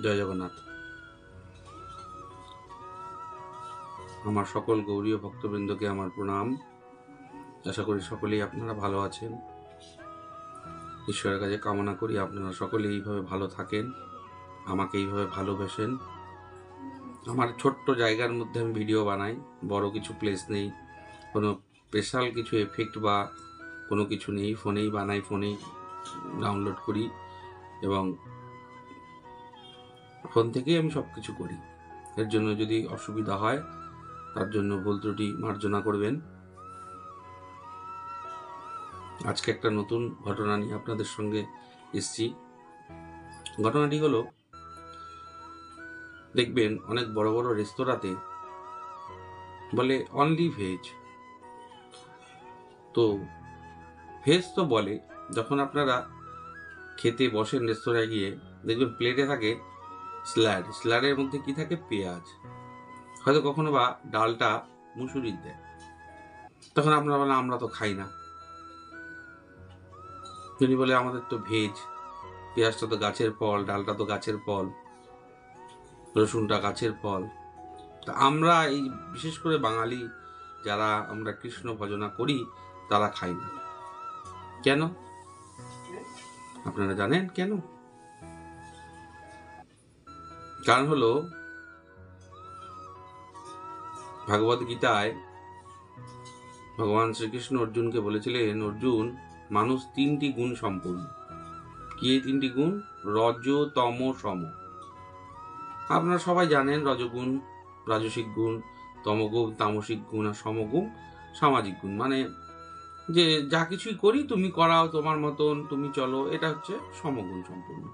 জয় জগন্নাথ। আমার সকল গৌরীয় ভক্তবৃন্দকে আমার প্রণাম। আশা করি সকলেই আপনারা ভালো আছেন। ঈশ্বরের কাছে কামনা করি আপনারা সকলে এইভাবে ভালো থাকেন, আমাকে এইভাবে ভালোবাসেন। আমার ছোট্ট জায়গার মধ্যে আমি ভিডিও বানাই, বড় কিছু প্লেস নেই, কোনো স্পেশাল কিছু এফেক্ট বা কোনো কিছু নেই। ফোনেই বানাই, ফোনেই ডাউনলোড করি এবং ফোন থেকেই আমি সব কিছু করি। এর জন্য যদি অসুবিধা হয় তার জন্য ভুল ত্রুটি মার্জনা করবেন। আজকে একটা নতুন ঘটনা নিয়ে আপনাদের সঙ্গে এসেছি। ঘটনাটি হলো, দেখবেন অনেক বড় বড় রেস্তোরাঁতে বলে অনলি ভেজ। তো ভেজ তো বলে, যখন আপনারা খেতে বসেন রেস্তোরাঁয় গিয়ে দেখবেন প্লেটে থাকে স্যালাড। স্যালাডের মধ্যে কি থাকে? পেঁয়াজ, হয়তো কখনো বা ডালটা মুসুরির দেয়। তখন আপনারা বলেন আমরা তো খাই না। তিনি বলে আমাদের তো ভেজ, পেঁয়াজটা তো গাছের ফল, ডালটা তো গাছের ফল, রসুনটা গাছের ফল। তা আমরা এই বিশেষ করে বাঙালি যারা আমরা কৃষ্ণ ভজনা করি তারা খাই না। কেন আপনারা জানেন? কেন? কারণ হলো, ভাগবত গীতায় ভগবান শ্রীকৃষ্ণ অর্জুনকে বলেছিলেন, অর্জুন, মানুষ তিনটি গুণ সম্পূর্ণ। কি এই তিনটি গুণ? রজ, তম, সম। আপনারা সবাই জানেন রজগুণ রাজসিক গুণ, তমগুণ তামসিক গুণ, আর সমগুণ সামাজিক গুণ। মানে যে যা কিছুই করি তুমি করাও, তোমার মতন তুমি চলো, এটা হচ্ছে সমগুণ সম্পূর্ণ।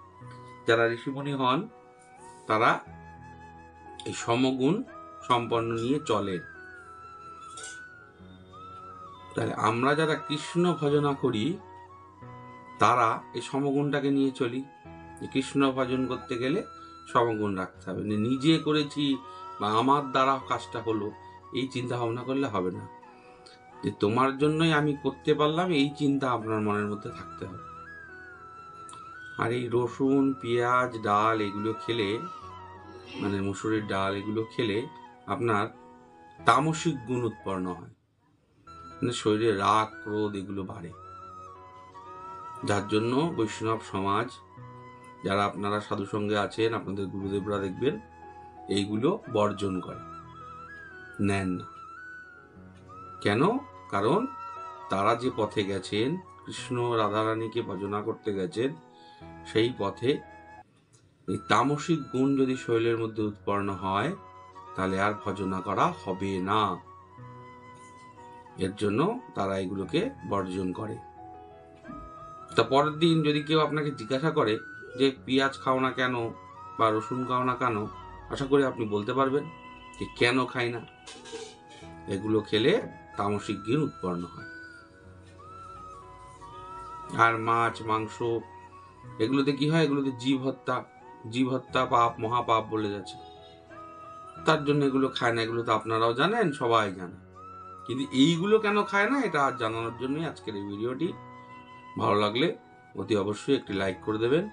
যারা ঋষিমুনি হন তারা এই সমগুণ সম্পন্ন নিয়ে চলেন। তাহলে আমরা যারা কৃষ্ণ ভজনা করি তারা এই সমগুণটাকে নিয়ে চলি। কৃষ্ণ ভজন করতে গেলে সমগুণ রাখতে হবে। নিজে করেছি বা আমার দ্বারা কাজটা হলো এই চিন্তা ভাবনা করলে হবে না। যে তোমার জন্যই আমি করতে পারলাম, এই চিন্তা আপনার মনের মধ্যে থাকতে হবে। আর এই রসুন, পেঁয়াজ, ডাল এগুলো খেলে, মানে মুসুরির ডাল এগুলো খেলে আপনার তামসিক গুণ উৎপন্ন হয়, মানে শরীরে রাগ, ক্রোধ এগুলো বাড়ে। যার জন্য বৈষ্ণব সমাজ যারা আপনারা সাধু সঙ্গে আছেন, আপনাদের গুরুদেবরা দেখবেন এইগুলো বর্জন করে, নেন না। কেন? কারণ তারা যে পথে গেছেন, কৃষ্ণ রাধারানীকে ভজনা করতে গেছেন, সেই পথে এই তামসিক গুণ যদি শরীরের মধ্যে উৎপন্ন হয় তাহলে আর ভজনা করা হবে না। এর জন্য তারা এগুলোকে বর্জন করে। তা পরের দিন যদি কেউ আপনাকে জিজ্ঞাসা করে যে পেঁয়াজ খাও না কেন বা রসুন খাও না কেন, আশা করি আপনি বলতে পারবেন যে কেন খাই না। এগুলো খেলে তামসিক গুণ উৎপন্ন হয়। আর মাছ, মাংস এগুলোতে কি হয়? এগুলোতে জীব হত্যা পাপ, মহাপাপ বলে যাচ্ছে। তার জন্য এগুলো খায় না। এগুলো তো আপনারাও জানেন, সবাই জানে। কিন্তু এইগুলো কেন খায় না এটা আজ জানানোর জন্যই আজকের এই ভিডিওটি। ভালো লাগলে অতি অবশ্যই একটি লাইক করে দেবেন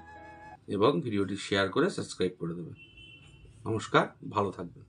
এবং ভিডিওটি শেয়ার করে সাবস্ক্রাইব করে দেবেন। নমস্কার, ভালো থাকবেন।